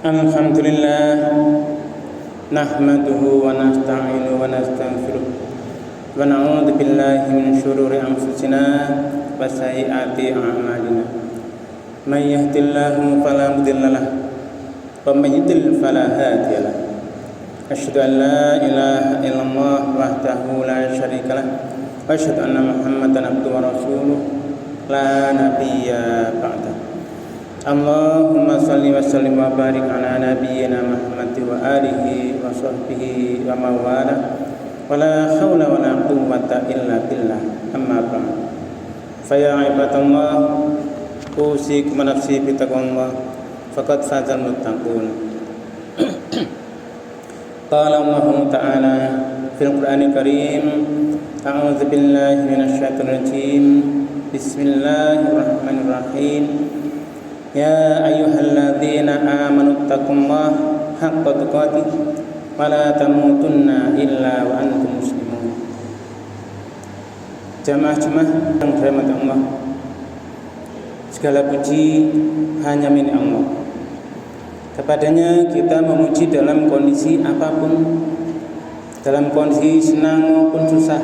Alhamdulillah nahmaduhu wa nasta'inu wa nastaghfiruh wa na'udzu billahi min syururi anfusina wa sayyiati a'malina. May yahdihillahu fala mudilla lahu wa may yudlil fala hadiya lahu. Asyhadu an la ilaha illallah wahdahu la syarika lahu wa asyhadu anna Muhammadan abduhu wa rasuluh la nabiyya ba'dahu. Allahumma salli wa sallim wa barik ala nabiyyina Muhammad wa alihi wa sahbihi wa mawala wa la hawla wa la quwwata illa billah amma ba'd. Fa ya ibadallah usikum wa nafsi bi taqwallah faqad fazal muttaqun. Qala Allah ta'ala fil Qur'anil Karim, a'udzu billahi minasy syaithanir rajim. Bismillahirrahmanirrahim. Ya ayyuhalladzina amanu taqullaha haqqa tuqatih wa la tamutunna illa wa antum muslimun. Jamaah-jamaah yang dirahmati Allah, segala puji hanya milik Allah. Kepadanya kita memuji dalam kondisi apapun, dalam kondisi senang maupun susah,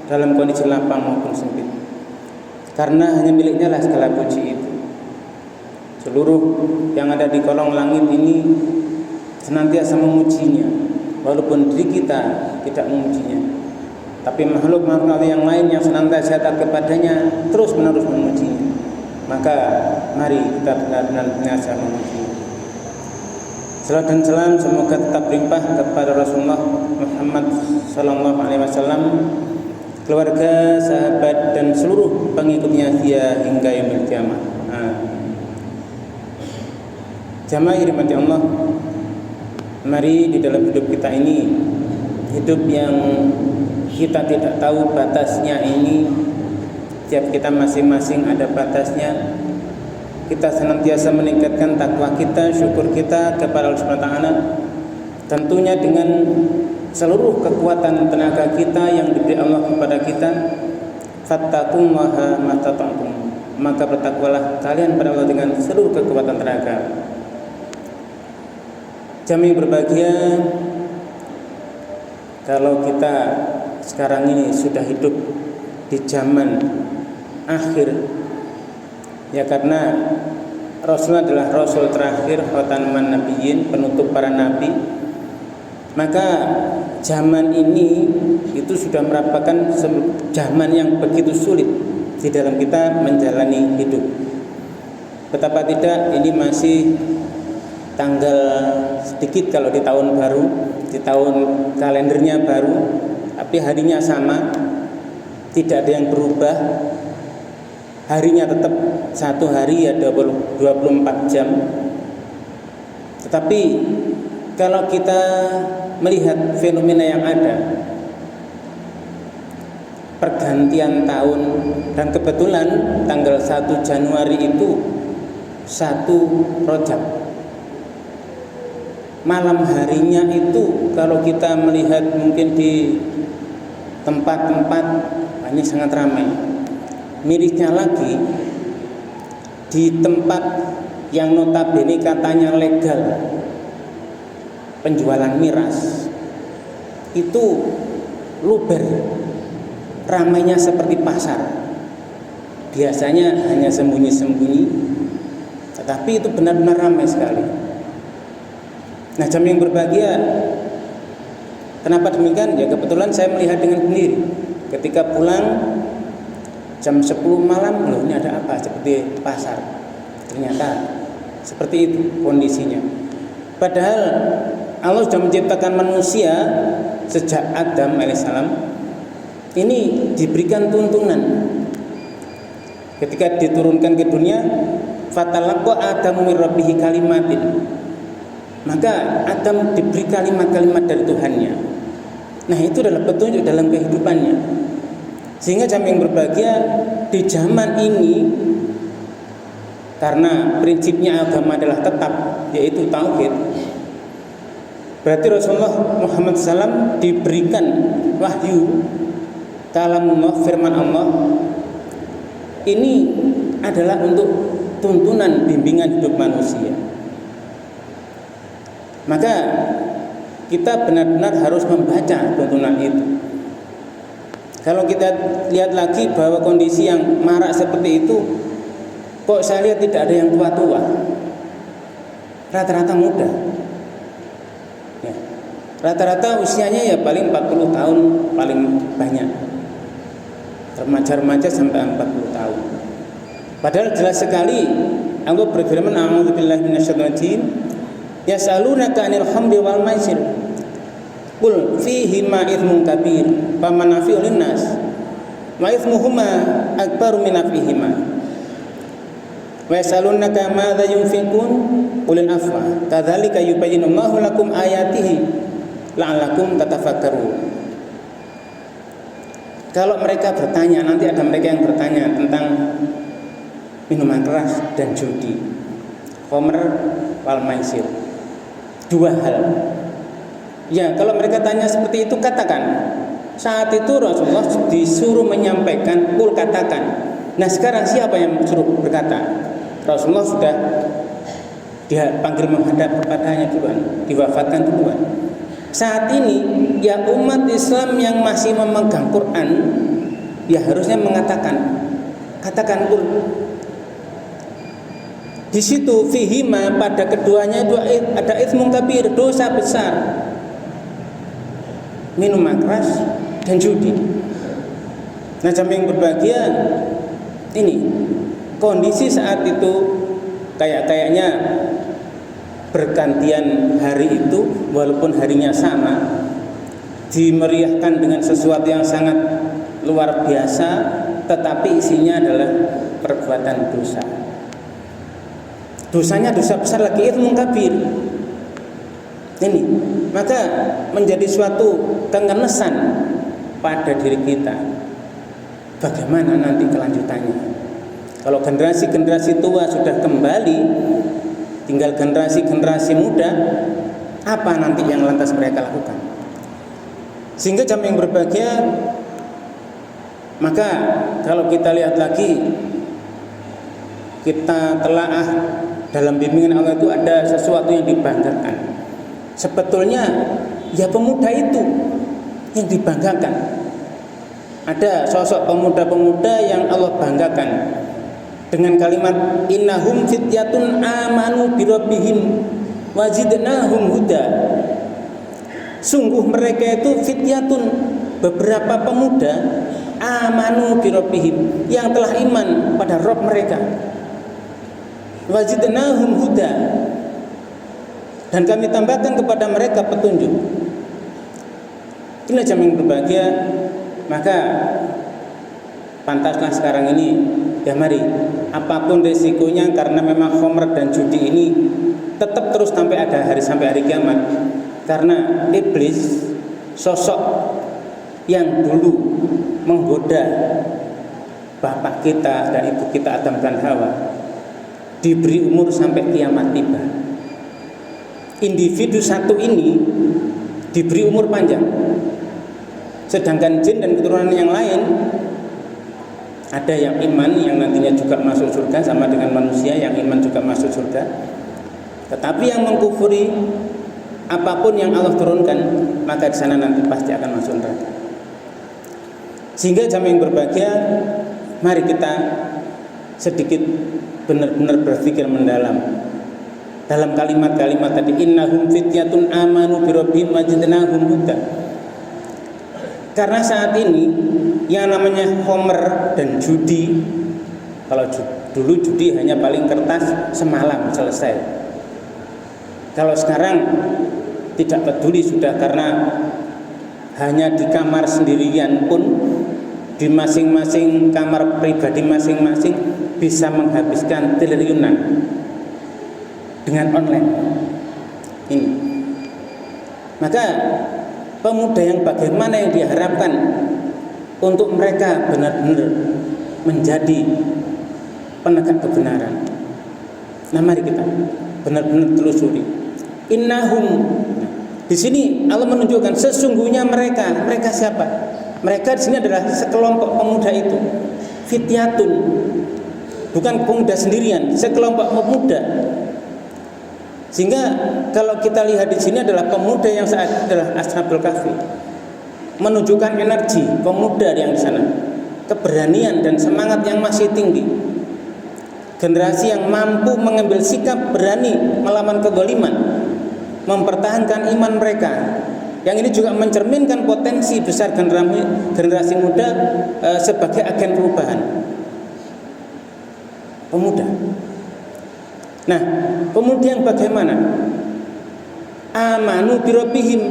dalam kondisi lapang maupun sempit. Karena hanya miliknya lah segala puji itu. Seluruh yang ada di kolong langit ini senantiasa memujinya, walaupun diri kita tidak memujinya. Tapi makhluk-makhluk yang lain yang senantiasa kepadanya terus menerus memujinya. Maka mari kita benar-benar senantiasa memujinya. Salam dan salam semoga tetap berlimpah kepada Rasulullah Muhammad SAW, keluarga, sahabat dan seluruh pengikutnya dia hingga yaumil kiamah. Jamaah dirahmati Allah, mari di dalam hidup kita ini, hidup yang kita tidak tahu batasnya ini, tiap kita masing-masing ada batasnya. Kita senantiasa meningkatkan takwa kita, syukur kita kepada Allah Subhanahu wa taala, tentunya dengan seluruh kekuatan tenaga kita yang diberi Allah kepada kita. Fattaqullaha mastata'tum, maka bertakwalah kalian pada Allah dengan seluruh kekuatan tenaga. Jami berbahagia, kalau kita sekarang ini sudah hidup di zaman akhir, ya karena Rasul adalah Rasul terakhir, khataman nabiyyin, penutup para nabi. Maka zaman ini itu sudah merupakan zaman yang begitu sulit di dalam kita menjalani hidup. Betapa tidak, ini masih tanggal sedikit kalau di tahun baru, di tahun kalendernya baru, tapi harinya sama, tidak ada yang berubah. Harinya tetap satu hari ya 24 jam. Tetapi kalau kita melihat fenomena yang ada, pergantian tahun, dan kebetulan tanggal 1 Januari itu 1 Rajab. Malam harinya itu kalau kita melihat mungkin di tempat-tempat ini sangat ramai. Mirisnya lagi, di tempat yang notabene katanya legal penjualan miras itu luber, ramainya seperti pasar. Biasanya hanya sembunyi-sembunyi, tetapi itu benar-benar ramai sekali. Nah, jam yang berbahagia, kenapa demikian? Ya kebetulan saya melihat dengan sendiri. Ketika pulang jam 10 malam, loh ini ada apa? Seperti pasar. Ternyata seperti itu kondisinya. Padahal Allah sudah menciptakan manusia sejak Adam alaihissalam. Ini diberikan tuntunan. Ketika diturunkan ke dunia, fatalaqa Adamu min rabbihi kalimatin. Maka Adam diberi kalimat-kalimat dari Tuhannya. Nah, itu adalah petunjuk dalam kehidupannya. Sehingga jam yang berbahagia di zaman ini, karena prinsipnya agama adalah tetap, yaitu tauhid. Berarti Rasulullah Muhammad SAW diberikan wahyu, kalamullah, firman Allah. Ini adalah untuk tuntunan bimbingan hidup manusia. Maka kita benar-benar harus membaca tuntunan itu. Kalau kita lihat lagi bahwa kondisi yang marak seperti itu, kok saya lihat tidak ada yang tua-tua, rata-rata muda ya. Rata-rata usianya ya paling 40 tahun paling banyak, remaja-remaja sampai 40 tahun. Padahal jelas sekali Allah berfirman, a'udzubillahi minasyaitonir rajim, yas'alunaka 'anil khamri wal maisir qul fihi ma itsmun kabir wa manafi'u linnas wa itsmuhuma akbaru min naf'ihima wa yas'alunaka madza yunfiqun qulil afwa kadzalika yubayyinullahu lakum ayatihi la'allakum tatafakkarun. Kalau mereka bertanya, nanti ada mereka yang bertanya tentang minuman keras dan judi, khamr wal maisir, dua hal. Ya, kalau mereka tanya seperti itu, katakan. Saat itu Rasulullah disuruh menyampaikan, kul katakan. Nah, sekarang siapa yang suruh berkata? Rasulullah sudah dia panggil menghadap kepadanya duluan, diwafatkan duluan. Saat ini ya umat Islam yang masih memegang Quran, ya harusnya mengatakan, katakan kul. Di situ fihima, pada keduanya ada itsmun kabir, dosa besar, minuman keras dan judi. Nah, jamaah yang berbahagia, ini kondisi saat itu kayaknya bergantian hari itu, walaupun harinya sama, dimeriahkan dengan sesuatu yang sangat luar biasa, tetapi isinya adalah perbuatan dosa. Dosanya dosa besar lagi, itsmun kabir. Ini maka menjadi suatu kengenesan pada diri kita. Bagaimana nanti kelanjutannya? Kalau generasi-generasi tua sudah kembali, tinggal generasi-generasi muda, apa nanti yang lantas mereka lakukan? Sehingga jamaah yang berbahagia, maka kalau kita lihat lagi, kita telaah dalam bimbingan Allah itu ada sesuatu yang dibanggakan. Sebetulnya ya pemuda itu yang dibanggakan. Ada sosok pemuda-pemuda yang Allah banggakan dengan kalimat innahum fityatun amanu birabbihim wazidnahum huda. Sungguh mereka itu fityatun, beberapa pemuda, amanu birabbihim, yang telah iman pada Rabb mereka, wazidnahum huda, dan kami tambahkan kepada mereka petunjuk. Inilah jamaah yang berbahagia. Maka pantaslah sekarang ini, ya mari, apapun resikonya, karena memang khamr dan judi ini tetap terus sampai hari kiamat. Karena iblis, sosok yang dulu menggoda bapak kita dan ibu kita Adam dan Hawa, diberi umur sampai kiamat tiba. Individu satu ini diberi umur panjang, sedangkan jin dan keturunan yang lain ada yang iman, yang nantinya juga masuk surga sama dengan manusia, yang iman juga masuk surga. Tetapi yang mengkufuri apapun yang Allah turunkan, maka di sana nanti pasti akan masuk neraka. Sehingga jamaah yang berbahagia, mari kita sedikit benar-benar berpikir mendalam dalam kalimat-kalimat tadi, innahum fityatun amanu birabbihim wazidnahum huda. Karena saat ini yang namanya khamr dan judi, kalau dulu judi hanya paling kertas semalam selesai. Kalau sekarang tidak peduli sudah, karena hanya di kamar sendirian pun, di masing-masing kamar pribadi masing-masing bisa menghabiskan triliunan dengan online ini. Maka pemuda yang bagaimana yang diharapkan untuk mereka benar-benar menjadi penegak kebenaran. Nah, mari kita benar-benar telusuri. Innahum, di sini Allah menunjukkan sesungguhnya mereka siapa? Mereka di sini adalah sekelompok pemuda itu, fityatun, bukan pemuda sendirian, sekelompok pemuda Sehingga kalau kita lihat di sini adalah pemuda yang saat adalah Ashabul Kahfi, menunjukkan energi pemuda yang di sana, keberanian dan semangat yang masih tinggi. Generasi yang mampu mengambil sikap berani melawan kezaliman, mempertahankan iman mereka. Yang ini juga mencerminkan potensi besar generasi muda sebagai agen perubahan. Pemuda. Nah, kemudian bagaimana? Amanu birabbihim,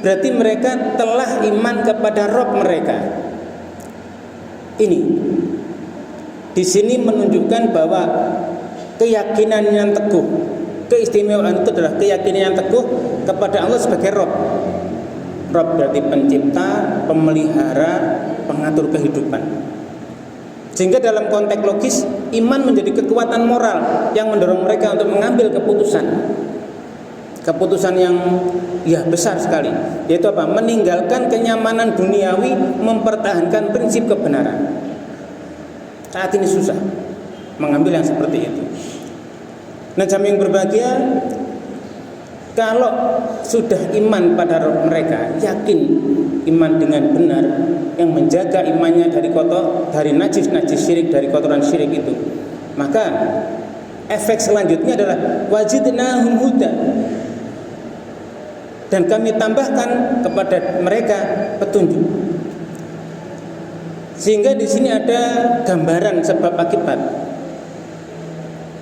berarti mereka telah iman kepada Rabb mereka. Ini di sini menunjukkan bahwa keyakinan yang teguh, keistimewaan itu adalah keyakinan yang teguh kepada Allah sebagai Rabb. Rabb berarti pencipta, pemelihara, pengatur kehidupan. Sehingga dalam konteks logis, iman menjadi kekuatan moral yang mendorong mereka untuk mengambil keputusan yang besar sekali, yaitu apa? Meninggalkan kenyamanan duniawi, mempertahankan prinsip kebenaran. Saat ini susah mengambil yang seperti itu. Nah, jamaah yang berbahagia, kalau sudah iman pada Rabb mereka, yakin iman dengan benar, yang menjaga imannya dari najis syirik, dari kotoran syirik itu, maka efek selanjutnya adalah wajidnahum huda, dan kami tambahkan kepada mereka petunjuk. Sehingga di sini ada gambaran sebab akibat.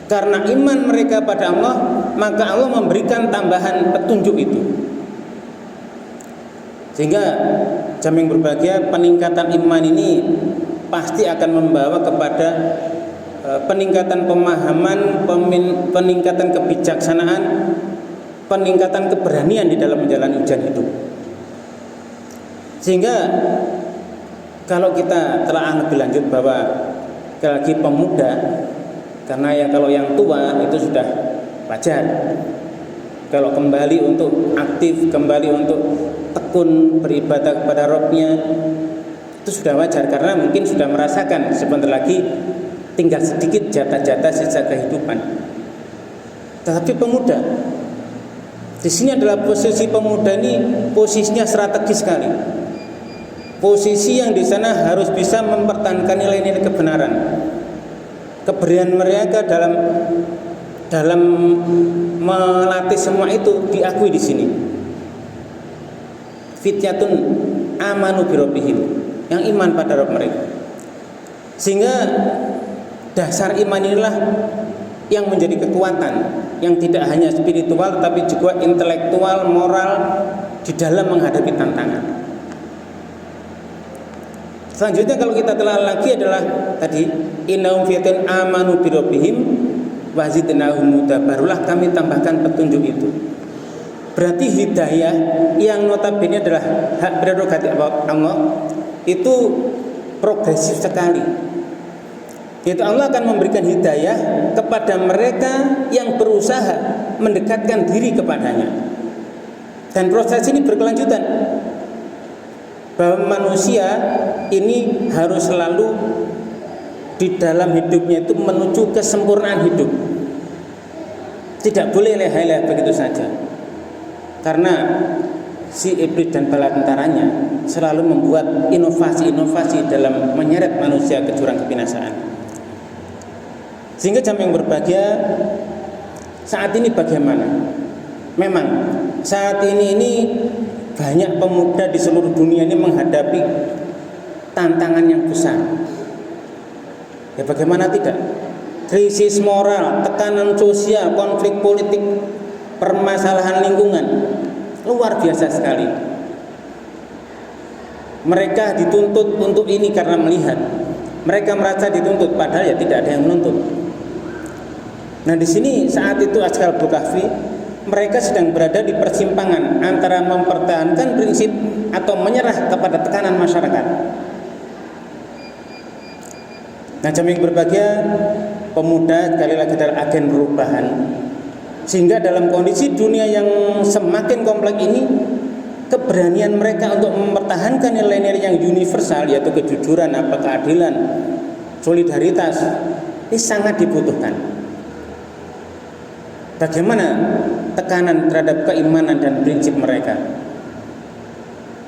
Karena iman mereka pada Allah, maka Allah memberikan tambahan petunjuk itu. Sehingga jamaah yang berbahagia, peningkatan iman ini pasti akan membawa kepada peningkatan pemahaman, peningkatan kebijaksanaan, peningkatan keberanian di dalam menjalani ujian hidup. Sehingga kalau kita telah lebih lanjut bahwa lagi pemuda, karena kalau yang tua itu sudah wajar. Kalau kembali untuk aktif, kembali untuk tekun beribadah kepada Rabb-nya, itu sudah wajar, karena mungkin sudah merasakan sebentar lagi tinggal sedikit jatah-jatah sisa kehidupan. Tetapi pemuda, di sini adalah posisi pemuda ini posisinya strategis sekali. Posisi yang di sana harus bisa mempertahankan nilai-nilai kebenaran. Keberanian mereka dalam melatih semua itu diakui di sini. Fityatun amanu birabbihim, yang iman pada Rabb mereka. Sehingga dasar iman inilah yang menjadi kekuatan, yang tidak hanya spiritual tapi juga intelektual, moral di dalam menghadapi tantangan. Selanjutnya kalau kita telah lagi adalah tadi innahum fiyatin amanu birabbihim wazidnahum huda, barulah kami tambahkan petunjuk itu. Berarti hidayah yang notabene adalah hak prerogatif Allah itu progresif sekali. Yaitu Allah akan memberikan hidayah kepada mereka yang berusaha mendekatkan diri kepadanya. Dan proses ini berkelanjutan, bahwa manusia ini harus selalu di dalam hidupnya itu menuju kesempurnaan hidup. Tidak boleh lehai-lehai begitu saja. Karena si iblis dan bala tentaranya selalu membuat inovasi-inovasi dalam menyeret manusia ke jurang kebinasaan. Sehingga jamaah yang berbahagia, saat ini bagaimana? Memang saat ini banyak pemuda di seluruh dunia ini menghadapi tantangan yang besar. Ya bagaimana tidak? Krisis moral, tekanan sosial, konflik politik, permasalahan lingkungan luar biasa sekali. Mereka dituntut untuk ini karena melihat. Mereka merasa dituntut, padahal ya tidak ada yang menuntut. Nah di sini saat itu Ashabul Kahfi, mereka sedang berada di persimpangan antara mempertahankan prinsip atau menyerah kepada tekanan masyarakat. Nah jamaah yang berbahagia, pemuda sekali lagi adalah agen perubahan. Sehingga dalam kondisi dunia yang semakin kompleks ini, keberanian mereka untuk mempertahankan nilai-nilai yang universal, yaitu kejujuran, keadilan, solidaritas, ini sangat dibutuhkan. bagaimana tekanan terhadap keimanan dan prinsip mereka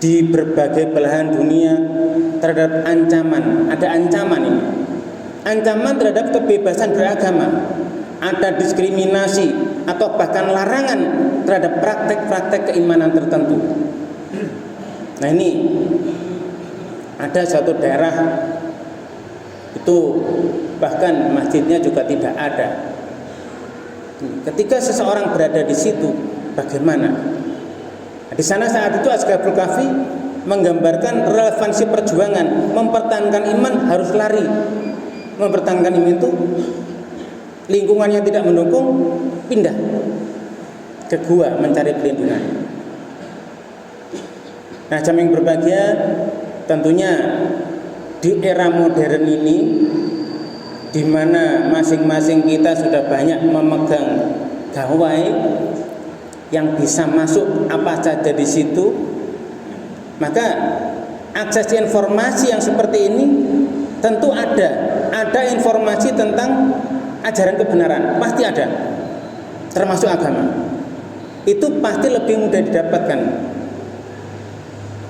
di berbagai belahan dunia terhadap ancaman. Ada ancaman ini, ancaman terhadap kebebasan beragama, ada diskriminasi atau bahkan larangan terhadap praktek-praktek keimanan tertentu. Nah, ini ada suatu daerah itu bahkan masjidnya juga tidak ada. Ketika seseorang berada di situ, bagaimana? Di sana saat itu Ashabul Kahfi menggambarkan relevansi perjuangan mempertahankan iman harus lari. Mempertahankan iman itu lingkungannya tidak mendukung, pindah ke gua mencari perlindungan. Nah, jamaah yang berbahagia, tentunya di era modern ini, di mana masing-masing kita sudah banyak memegang gawai yang bisa masuk apa saja di situ, maka akses informasi yang seperti ini tentu ada informasi tentang ajaran kebenaran, pasti ada, termasuk agama. Itu pasti lebih mudah didapatkan.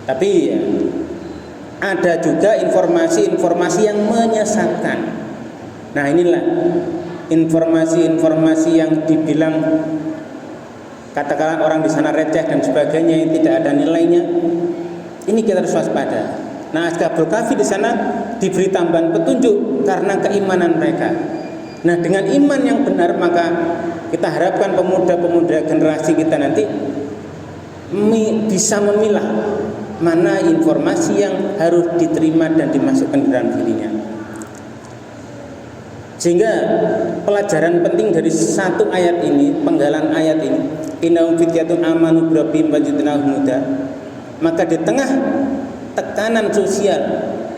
Tapi ya, ada juga informasi-informasi yang menyesatkan. Nah, inilah informasi-informasi yang dibilang katakanlah orang di sana receh dan sebagainya, yang tidak ada nilainya. Ini kita harus waspada. Nah, Ashabul Kahfi di sana diberi tambahan petunjuk karena keimanan mereka. Nah, dengan iman yang benar, maka kita harapkan pemuda-pemuda generasi kita nanti bisa memilah mana informasi yang harus diterima dan dimasukkan ke dalam dirinya. Sehingga pelajaran penting dari satu ayat ini, penggalan ayat ini, innahum fityatun amanu birabbihim wazidnahum huda. Maka di tengah tekanan sosial,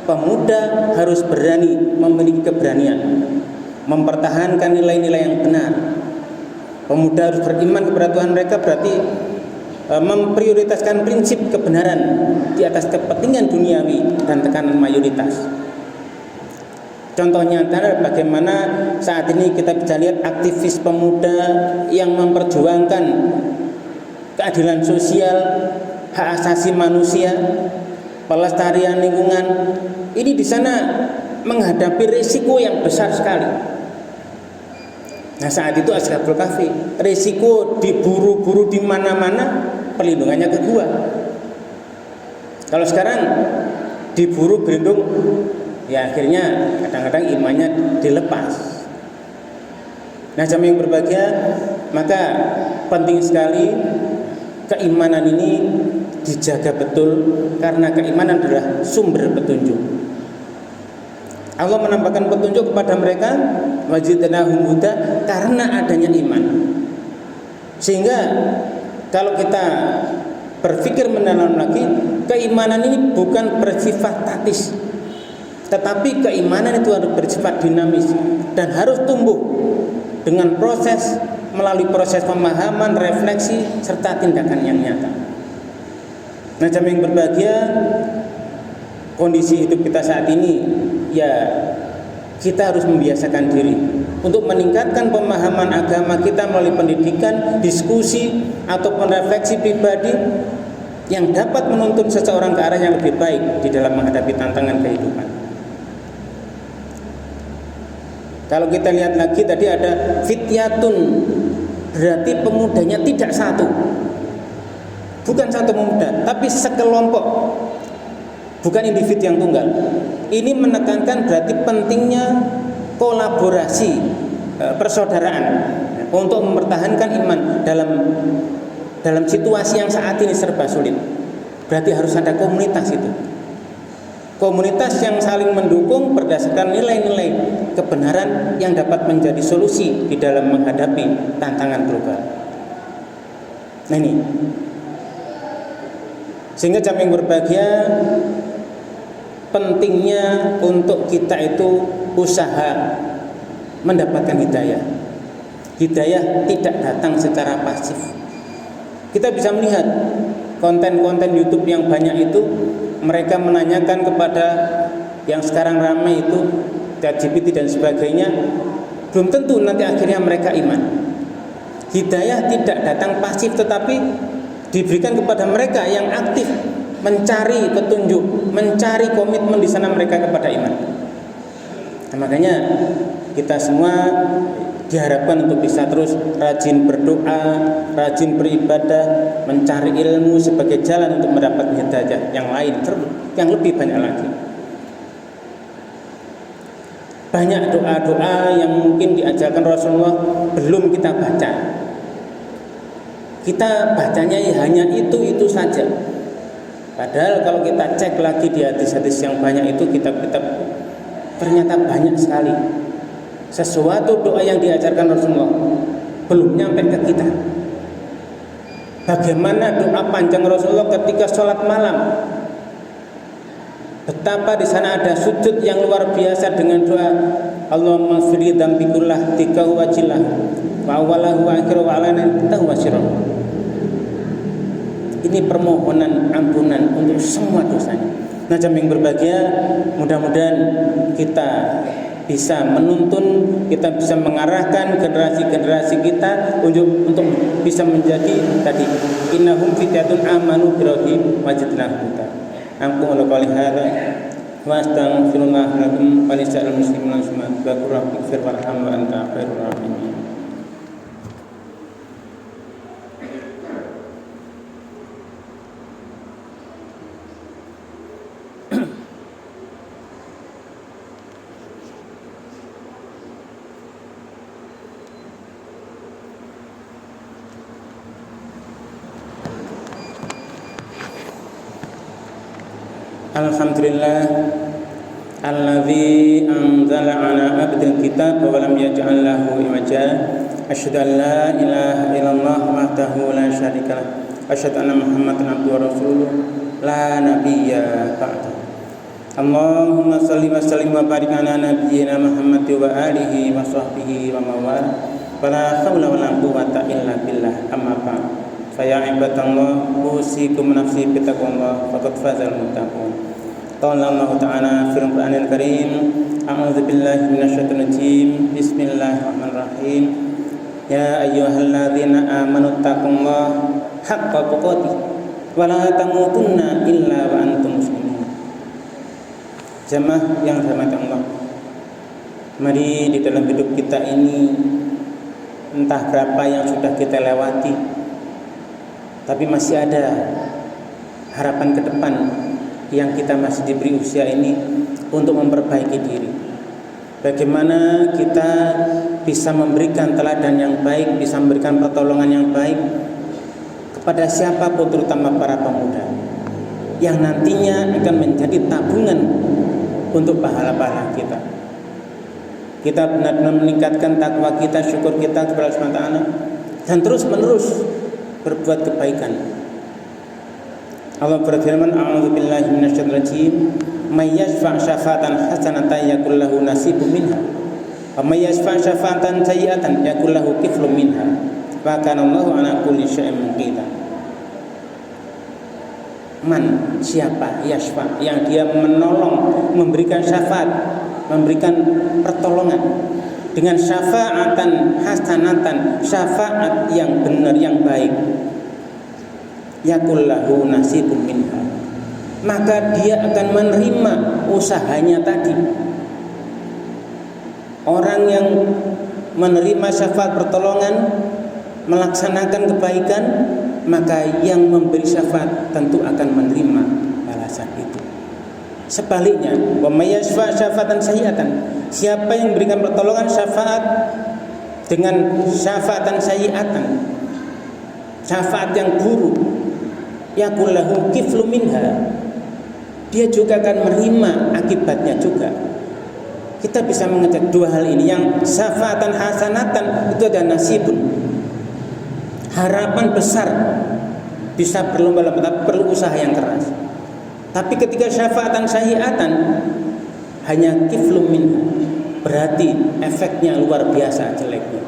pemuda harus berani, memiliki keberanian, mempertahankan nilai-nilai yang benar. Pemuda harus beriman kepada Tuhan mereka, berarti memprioritaskan prinsip kebenaran di atas kepentingan duniawi dan tekanan mayoritas. Contohnya adalah bagaimana saat ini kita bisa lihat aktivis pemuda yang memperjuangkan keadilan sosial, hak asasi manusia, pelestarian lingkungan. Ini di sana menghadapi risiko yang besar sekali. Nah, saat itu Ashabul Kahfi, risiko diburu-buru di mana-mana, perlindungannya ke gua. Kalau sekarang diburu berlindung, ya akhirnya kadang-kadang imannya dilepas. Nah, jamaah yang berbahagia, maka penting sekali keimanan ini dijaga betul, karena keimanan adalah sumber petunjuk. Allah menambahkan petunjuk kepada mereka wazidnahum huda karena adanya iman. Sehingga kalau kita berpikir mendalam lagi, keimanan ini bukan bersifat statis, tetapi keimanan itu harus bersifat dinamis dan harus tumbuh dengan proses, melalui proses pemahaman, refleksi, serta tindakan yang nyata. Nah, jamaah yang berbahagia, kondisi hidup kita saat ini, ya kita harus membiasakan diri untuk meningkatkan pemahaman agama kita melalui pendidikan, diskusi, ataupun refleksi pribadi yang dapat menuntun seseorang ke arah yang lebih baik di dalam menghadapi tantangan kehidupan. Kalau kita lihat lagi tadi ada fityatun, berarti pemudanya tidak satu, bukan satu pemuda, tapi sekelompok, bukan individu yang tunggal. Ini menekankan berarti pentingnya kolaborasi, persaudaraan untuk mempertahankan iman dalam situasi yang saat ini serba sulit. Berarti harus ada komunitas itu. Komunitas yang saling mendukung berdasarkan nilai-nilai kebenaran yang dapat menjadi solusi di dalam menghadapi tantangan global. Nah, ini sehingga jamaah yang berbahagia, pentingnya untuk kita itu usaha mendapatkan hidayah. Hidayah tidak datang secara pasif. Kita bisa melihat konten-konten YouTube yang banyak itu, mereka menanyakan kepada yang sekarang ramai itu ChatGPT dan sebagainya, belum tentu nanti akhirnya mereka iman. Hidayah tidak datang pasif, tetapi diberikan kepada mereka yang aktif mencari petunjuk, mencari komitmen di sana mereka kepada iman. Nah, makanya kita semua diharapkan untuk bisa terus rajin berdoa, rajin beribadah, mencari ilmu sebagai jalan untuk mendapat hidayah yang lain, yang lebih banyak lagi. Banyak doa-doa yang mungkin diajarkan Rasulullah belum kita baca. Kita bacanya hanya itu saja. Padahal kalau kita cek lagi di hadis-hadis yang banyak itu, kitab-kitab, ternyata banyak sekali sesuatu doa yang diajarkan Rasulullah belum nyampe ke kita. Bagaimana doa panjang Rasulullah ketika sholat malam, betapa di sana ada sujud yang luar biasa dengan doa Allahumma firli dzambi kullah tikahu wajilah wa awalahu wa akhiru wa alanatahu wa sirrahu. Ini permohonan ampunan untuk semua dosanya. Nah, jamaah yang berbahagia, mudah-mudahan kita bisa menuntun, kita bisa mengarahkan generasi-generasi kita untuk bisa menjadi tadi innahum fityatun amanu birrabbihim wajadnahum huda. Aqulu qouli hadza wa astaghfirullah lakum wa lisa'il muslimin wa rabbighfir warham wa anta khairur rahimin. Alhamdulillah alladzi anzala ala abdil kitab wa lam yaj'al lahu iwaja. Asyhadu an la ilaha illallah wahdahu la syarikalah. Asyhadu anna Muhammadan abduhu wa rasuluh la nabiyya ba'dahu. Allahumma shalli wa sallim wa barik ala nabiyyina Muhammad wa alihi wa sahbihi wa mawala. Wala haula wala quwwata illa billah. Amma ba'd. Faya ibadallah usikum nafsi bitaqwallah faqad fazal muttaqun. Qala Allah Ta'ala fil Qur'anil Karim, a'udzu billahi minasyaitonir rajim. Bismillahirrahmanirrahim. Ya ayyuhalladzina amanu taqullaha haqqa tuqatih wa la tamutunna illa wa antum muslimun. Jamaah yang dirahmati Allah, mari di dalam hidup kita ini entah berapa yang sudah kita lewati, tapi masih ada harapan ke depan yang kita masih diberi usia ini untuk memperbaiki diri. Bagaimana kita bisa memberikan teladan yang baik, bisa memberikan pertolongan yang baik kepada siapapun, terutama para pemuda yang nantinya akan menjadi tabungan untuk pahala-pahala kita. Kita benar-benar meningkatkan takwa kita, syukur kita kepada Allah Subhanahu wa taala, dan terus-menerus berbuat kebaikan. Allah berfirman, a'udzu billahi minasyaitonir rajim, may yashfa' syafa'atan hasanatan yakul lahu nasibun minha wa may yashfa' syafa'atan sayyi'atan yakul lahu kiflun minha wa kana Allahu 'ala kulli syai'in muqita. Man, siapa yashfa', yang dia menolong, memberikan syafaat, memberikan pertolongan dengan syafa'atan hasanatan, syafaat yang benar, yang baik, yakul lahu nasibun minha, maka dia akan menerima usahanya tadi. Orang yang menerima syafaat pertolongan, melaksanakan kebaikan, maka yang memberi syafaat tentu akan menerima balasan itu. Sebaliknya, wa may yashfa' syafa'atan sayyi'atan, siapa yang memberikan pertolongan syafaat dengan syafa'atan sayyi'atan, syafaat yang buruk, yakul lahu kiflun minha, dia juga akan menerima akibatnya juga. Kita bisa mengecek dua hal ini. Yang syafa'atan hasanatan itu ada nasibun, harapan besar, bisa berlomba-lomba, tapi perlu usaha yang keras. Tapi ketika syafa'atan sayyi'atan, hanya kiflun minha, berarti efeknya luar biasa jeleknya.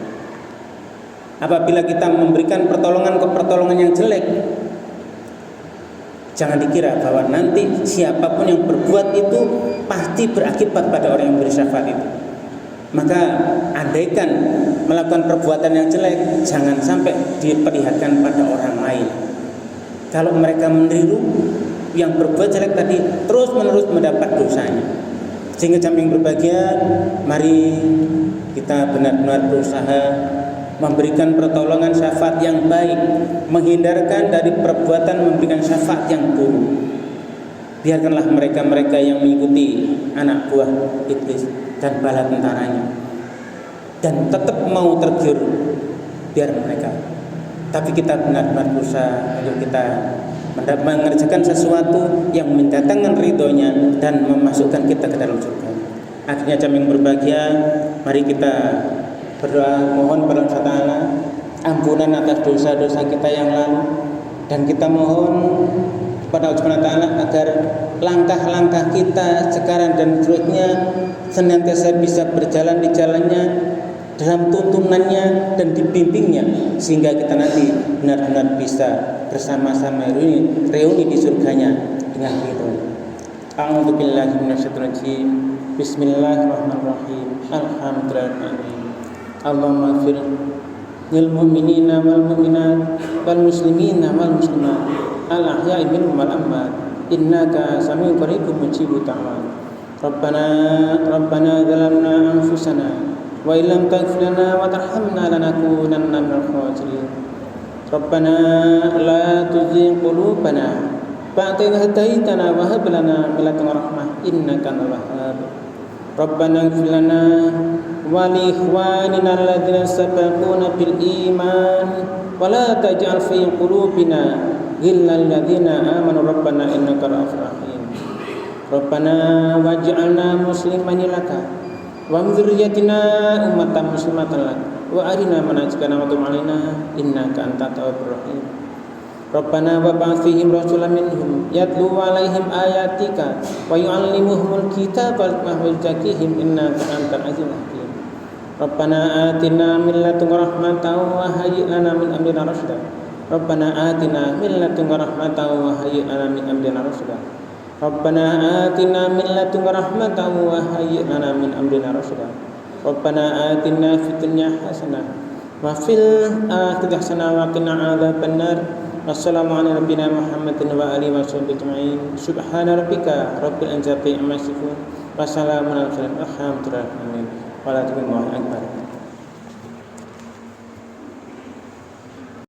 Apabila kita memberikan pertolongan ke pertolongan yang jelek, jangan dikira bahwa nanti siapapun yang berbuat itu pasti berakibat pada orang yang beri syafaat itu. Maka andaikan melakukan perbuatan yang jelek, jangan sampai diperlihatkan pada orang lain. Kalau mereka meniru yang berbuat jelek tadi, terus menerus mendapat dosanya. Sehingga jamaah yang berbahagia, mari kita benar-benar berusaha memberikan pertolongan syafaat yang baik, menghindarkan dari perbuatan memberikan syafaat yang buruk. Biarkanlah mereka-mereka yang mengikuti anak buah iblis dan bala tentaranya dan tetap mau tergiur, biar mereka. Tapi kita benar-benar berusaha untuk kita mengerjakan sesuatu yang mendatangkan ridhonya dan memasukkan kita ke dalam surga. Akhirnya jamaah yang berbahagia, mari kita berdoa mohon kepada Allah Ta'ala ampunan atas dosa-dosa kita yang lalu, dan kita mohon kepada Allah Ta'ala agar langkah-langkah kita sekarang dan seterusnya senantiasa bisa berjalan di jalannya, dalam tuntunannya dan dibimbingnya, sehingga kita nanti benar-benar bisa bersama-sama reuni di surganya dengan ridho. A'udzu billahi minasyaitonir rajim. Bismillahirrahmanirrahim. Alhamdulillahirabbil Allahumma ighfir lil mu'minina wal mu'minat wal muslimina wal muslimat al ahya'i minhum wal amwat innaka sami'un qaribun mujibud da'wat. Rabbana zalamna anfusana wa illam taghfir lana wa tarhamna lanakunanna minal khasirin. Rabbana la tuzigh qulubana ba'da idh hadaitana wa hab lana min ladunka rahmah innaka antal wahhab. Rabbana ighfir lana wa li ikhwanina alladhina sabaquna bil iman wa la taj'al fi qulubina ghillan lil ladzina amanu rabbana innaka ra'ufur rahim. Rabbana waj'alna muslimaini laka wa min dzurriyyatina ummatan muslimatan lak wa arina manasikana wa tub 'alaina innaka antat tawwabur rahim. Rabbana wa ba'ath fihim rasulan minhum yatlu 'alaihim ayatika wa yu'allimuhumul kitaba wa yuzakkihim innaka antal azizul hakim. Rabbana atina min ladunka rahmatan wa hayyi' lana min amrina rasyada. Rabbana atina min ladunka rahmatan wa hayyi' lana min amrina rasyada. Rabbana atina min ladunka rahmatan wa hayyi' lana min amrina rasyada. Rabbana atina fid dunya hasanah wa fil akhirati hasanah wa qina adzabannar. Wassalamualaikum warahmatullahi wabarakatuh. Subhana rabbika rabbil izzati amma yasifun wa salamun alal mursalin walhamdulillahi rabbil alamin.